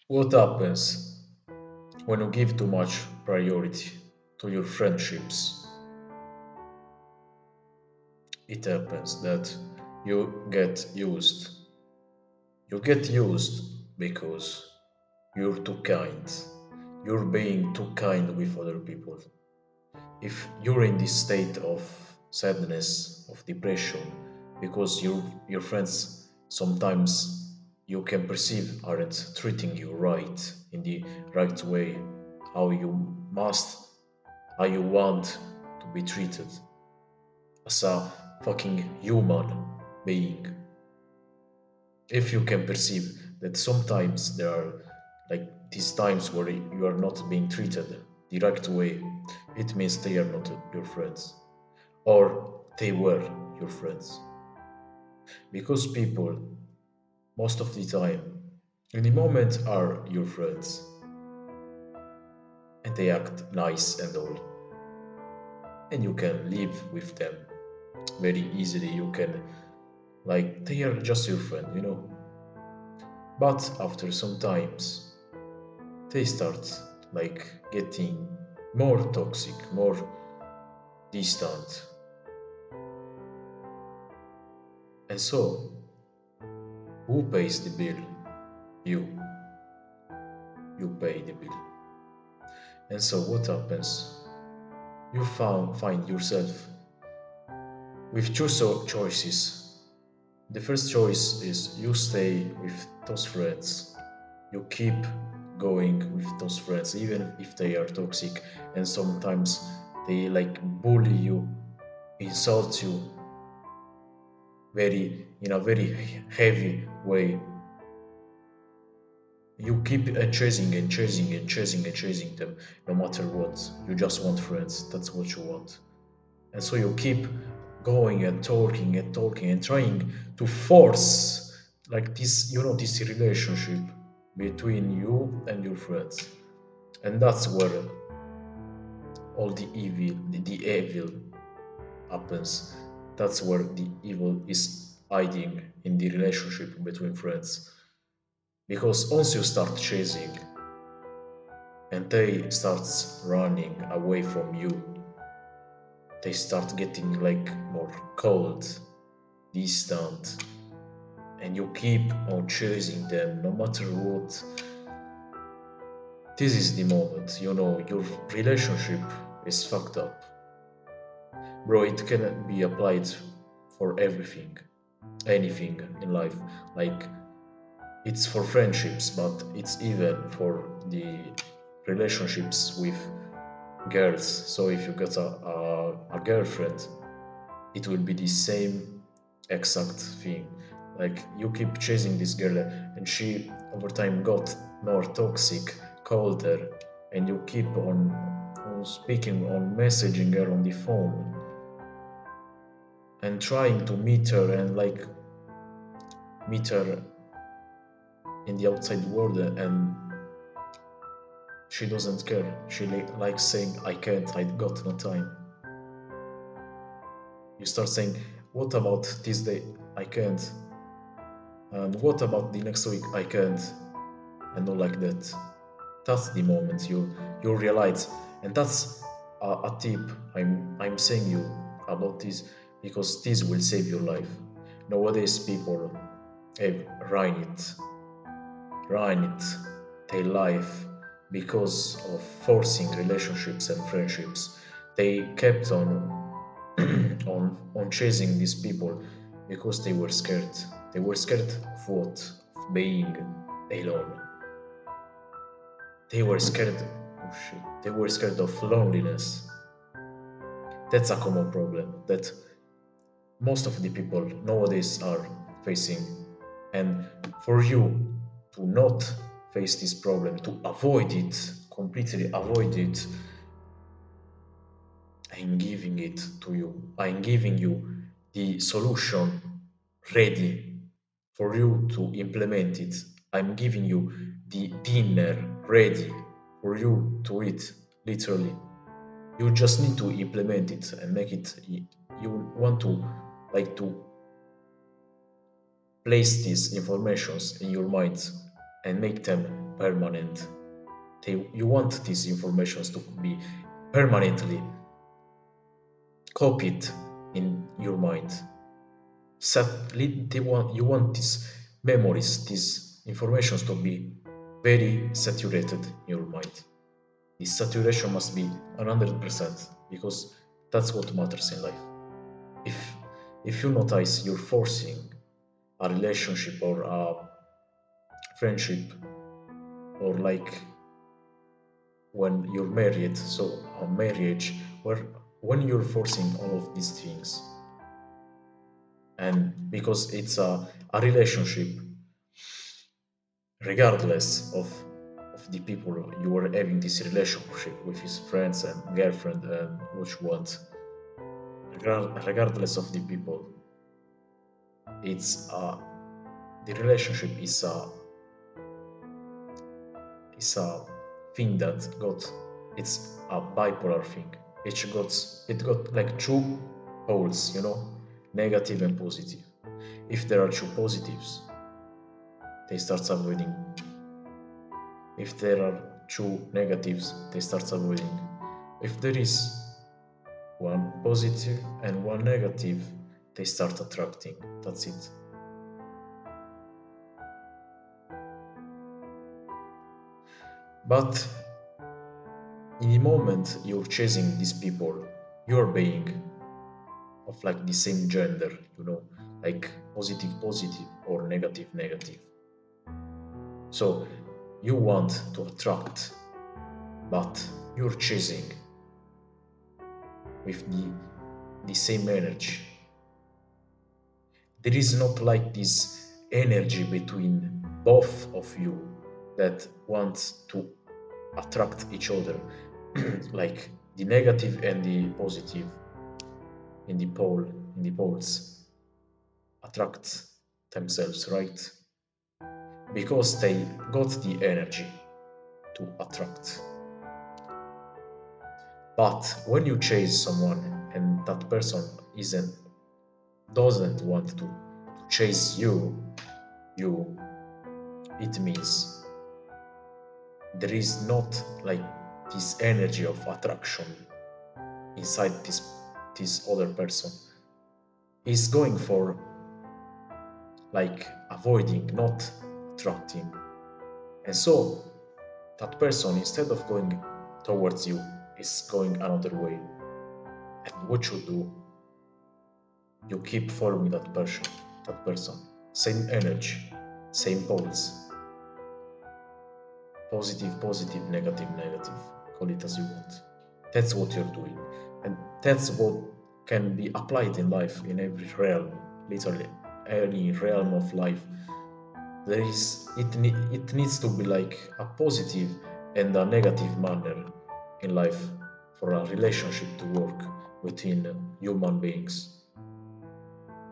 What happens when you give too much priority to your friendships? It happens that you get used. You get used because you're too kind. You're being too kind with other people. If you're in this state of sadness, of depression, because your friends sometimes you can perceive aren't treating you right in the right way, how you must, how you want to be treated as a fucking human being. If you can perceive that sometimes there are like these times where you are not being treated the right way, it means they are not your friends, or they were your friends. Because people, most of the time, in the moment are your friends, and they act nice and all, and you can live with them very easily. You can, like, they are just your friend. But after some times, they start like getting more toxic, more distant. And so, who pays the bill? You. You pay the bill. And so, what happens? You find yourself with two choices. The first choice is you stay with those friends. You keep going with those friends, even if they are toxic, and sometimes they like bully you, insult you, very in a very heavy way. You keep chasing and chasing and chasing and chasing them, no matter what. You just want friends. That's what you want. And so you keep going and talking and talking and trying to force like this relationship between you and your friends. And that's where all the evil happens. That's where the evil is hiding in the relationship between friends. Because once you start chasing and they starts running away from you, they start getting like more cold, distant, and you keep on chasing them no matter what. This is the moment, your relationship is fucked up. Bro, it can be applied for everything, anything in life. Like, it's for friendships, but it's even for the relationships with girls. So if you got a girlfriend, it will be the same exact thing. Like, you keep chasing this girl, and she over time got more toxic, colder, and you keep on speaking, on messaging her on the phone, and trying to meet her and like meet her in the outside world, and she doesn't care. She likes saying, I can't, I got no time. You start saying, what about this day? I can't. And what about the next week? I can't. And all like that. That's the moment you realize. And that's a tip I'm saying you about this, because this will save your life. Nowadays people have ruined their life because of forcing relationships and friendships. They kept on chasing these people because they were scared. They were scared of what? Of being alone. They were scared. Oh shit. They were scared of loneliness. That's a common problem that most of the people nowadays are facing. And for you to not face this problem, to avoid it, completely avoid it, I'm giving it to you. I'm giving you the solution ready for you to implement it. I'm giving you the dinner ready for you to eat, literally. You just need to implement it and make it. You want to like to place these informations in your mind. and make them permanent. You want these informations to be permanently copied in your mind. You want these memories, these informations to be very saturated in your mind. This saturation must be 100% because that's what matters in life. If if you notice you're forcing a relationship or a friendship, or like when you're married, so a marriage where when you're forcing all of these things, and because it's a relationship, regardless of the people you are having this relationship with, his friends and girlfriend and what you want, regardless of the people, it's the relationship is a thing that got, it's a bipolar thing. It got like two poles, negative and positive. If there are two positives, they start avoiding. If there are two negatives, they start avoiding. If there is one positive and one negative, they start attracting. That's it. But in the moment you're chasing these people, you're being of like the same gender, like positive, positive or negative, negative. So you want to attract, but you're chasing with the same energy. There is not like this energy between both of you that wants to attract each other, like the negative and the positive in the poles attract themselves, right? Because they got the energy to attract. But when you chase someone and that person isn't doesn't want to chase you, it means there is not like this energy of attraction inside this other person. He's going for like avoiding, not attracting. And so that person, instead of going towards you, is going another way. And what you do, you keep following that person. Same energy, same poles. Positive, positive, negative, negative. Call it as you want. That's what you're doing. And that's what can be applied in life in every realm, literally any realm of life. It needs to be like a positive and a negative manner in life for a relationship to work between human beings.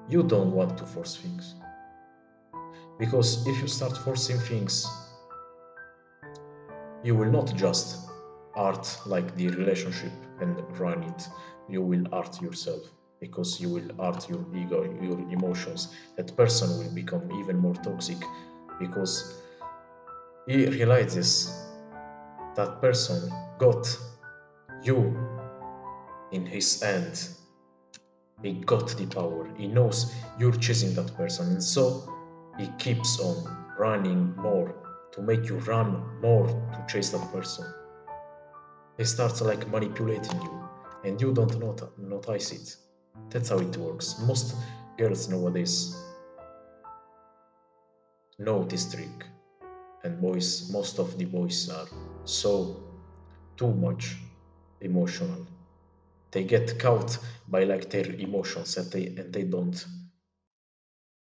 You don't want to force things, because if you start forcing things, you will not just art like the relationship and run it. You will art yourself, because you will art your ego, your emotions. That person will become even more toxic because he realizes that person got you in his hand. He got the power. He knows you're chasing that person, and so he keeps on running more to make you run more to chase that person. He starts like manipulating you, and you don't notice it. That's how it works. Most girls nowadays know this trick, and most of the boys are so too much emotional. They get caught by like their emotions, and they don't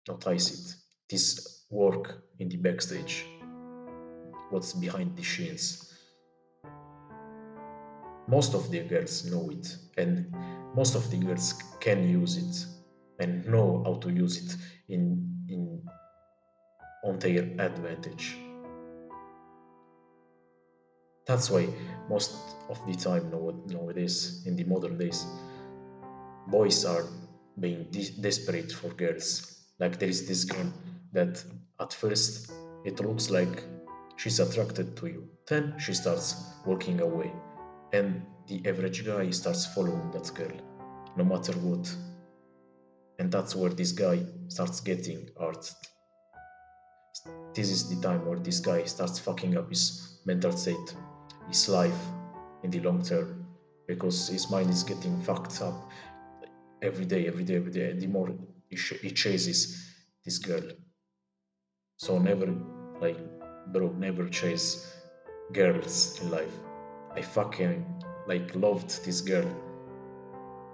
notice it. This work in the backstage, what's behind the scenes. Most of the girls know it, and most of the girls can use it and know how to use it in on their advantage. That's why most of the time nowadays, in the modern days, boys are being desperate for girls. Like there is this girl that at first It looks like she's attracted to you. Then she starts walking away, and the average guy starts following that girl, no matter what. And that's where this guy starts getting hurt. This is the time where this guy starts fucking up his mental state, his life in the long term, because his mind is getting fucked up every day, every day, every day. And the more he chases this girl, so never, like, bro, never chase girls in life. I fucking like loved this girl,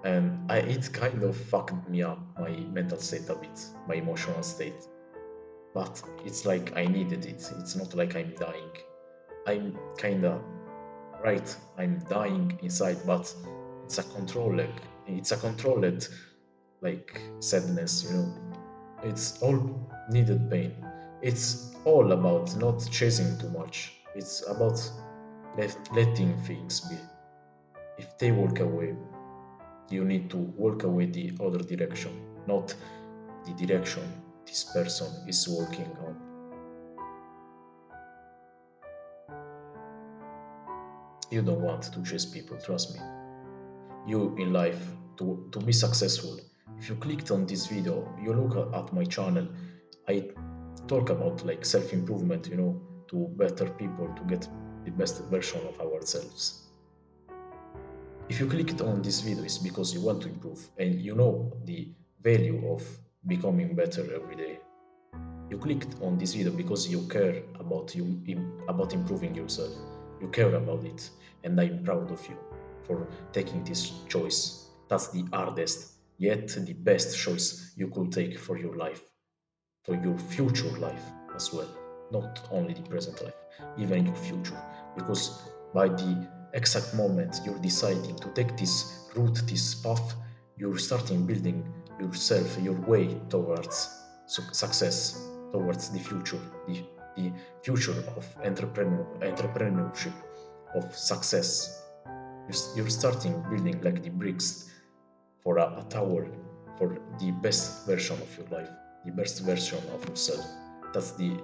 and it kind of fucked me up, my mental state a bit, my emotional state. But it's like I needed it. It's not like I'm dying. I'm kinda right. I'm dying inside, but it's a controlled. It's a controlled, like, sadness. It's all needed pain. It's all about not chasing too much. It's about letting things be. If they walk away, you need to walk away the other direction, not the direction this person is walking on. You don't want to chase people, trust me. You in life, to be successful, if you clicked on this video, you look at my channel, I talk about like self-improvement, to better people, to get the best version of ourselves. If you clicked on this video, it's because you want to improve and you know the value of becoming better every day. You clicked on this video because you care about improving yourself. You care about it, and I'm proud of you for taking this choice. That's the hardest, yet the best choice you could take for your life, for your future life as well. Not only the present life, even your future. Because by the exact moment you're deciding to take this route, this path, you're starting building yourself, your way towards success, towards the future, the future of entrepreneurship, of success. You're starting building like the bricks for a tower, for the best version of your life, the best version of yourself. That's the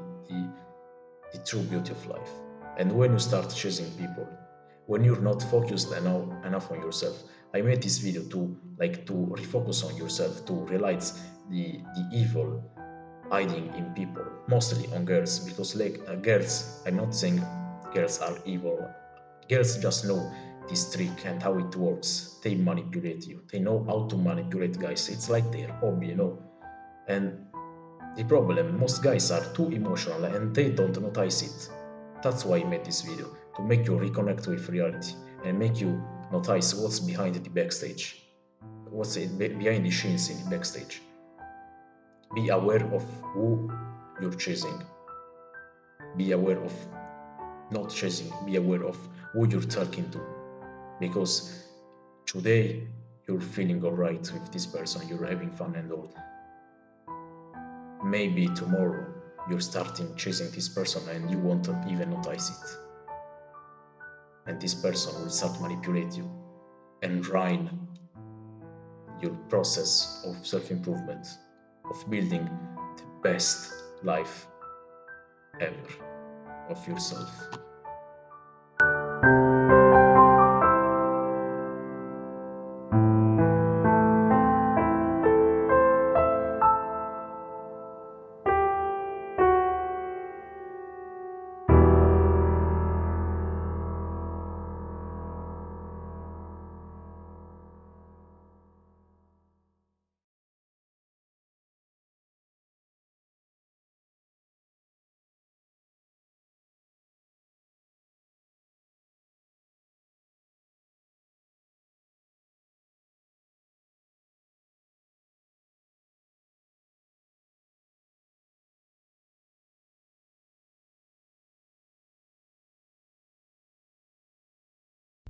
true beauty of life. And when you start chasing people, when you're not focused enough on yourself, I made this video to refocus on yourself, to realize the evil hiding in people, mostly on girls, because like girls, I'm not saying girls are evil. Girls just know this trick and how it works. They manipulate you. They know how to manipulate guys. It's like their hobby. And the problem, most guys are too emotional and they don't notice it. That's why I made this video, to make you reconnect with reality and make you notice what's behind the backstage, what's behind the scenes in the backstage. Be aware of who you're chasing. Be aware of not chasing. Be aware of who you're talking to. Because today you're feeling alright with this person, you're having fun and all. Maybe tomorrow you're starting chasing this person and you won't even notice it. And this person will start manipulate you and ruin your process of self-improvement, of building the best life ever of yourself.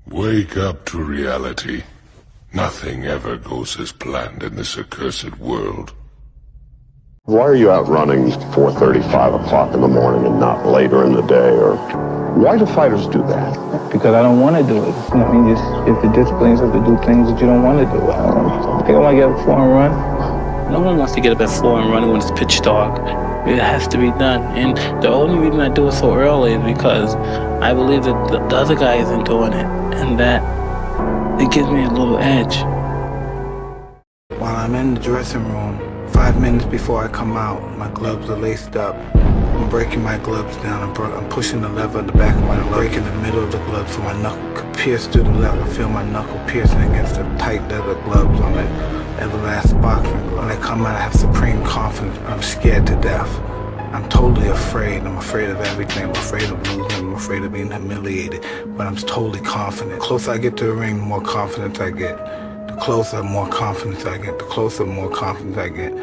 Wake up to reality. Nothing ever goes as planned in this accursed world. Why are you out running 4:30, 5 o'clock in the morning and not later in the day? Or why do fighters do that? Because I don't want to do it. I mean, if the discipline is to do things that you don't want to do. I think I want to get up at 4 and run. No one wants to get up at 4 and run when it's pitch dark. It has to be done. And the only reason I do it so early is because I believe that the other guy isn't doing it, and that it gives me a little edge. While I'm in the dressing room, 5 minutes before I come out, my gloves are laced up. I'm breaking my gloves down. I'm pushing the lever at the back of my glove, breaking the middle of the glove so my knuckle could pierce through the leather. I feel my knuckle piercing against the tight leather gloves on the everlast boxing glove. When I come out, I have supreme confidence, but I'm scared to death. I'm totally afraid. I'm afraid of everything. I'm afraid of losing. I'm afraid of being humiliated. But I'm totally confident. The closer I get to the ring, the more confidence I get. The closer, more confidence I get. The closer, more confidence I get.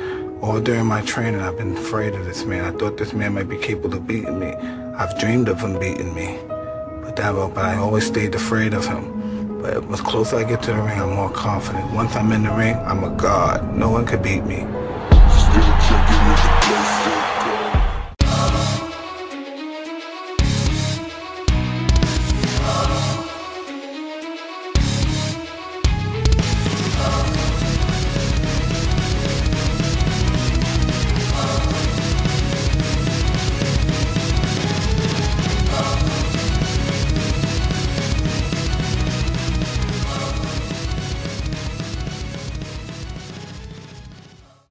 All during my training, I've been afraid of this man. I thought this man might be capable of beating me. I've dreamed of him beating me. But I always stayed afraid of him. But the closer I get to the ring, I'm more confident. Once I'm in the ring, I'm a god. No one could beat me. Still checking with the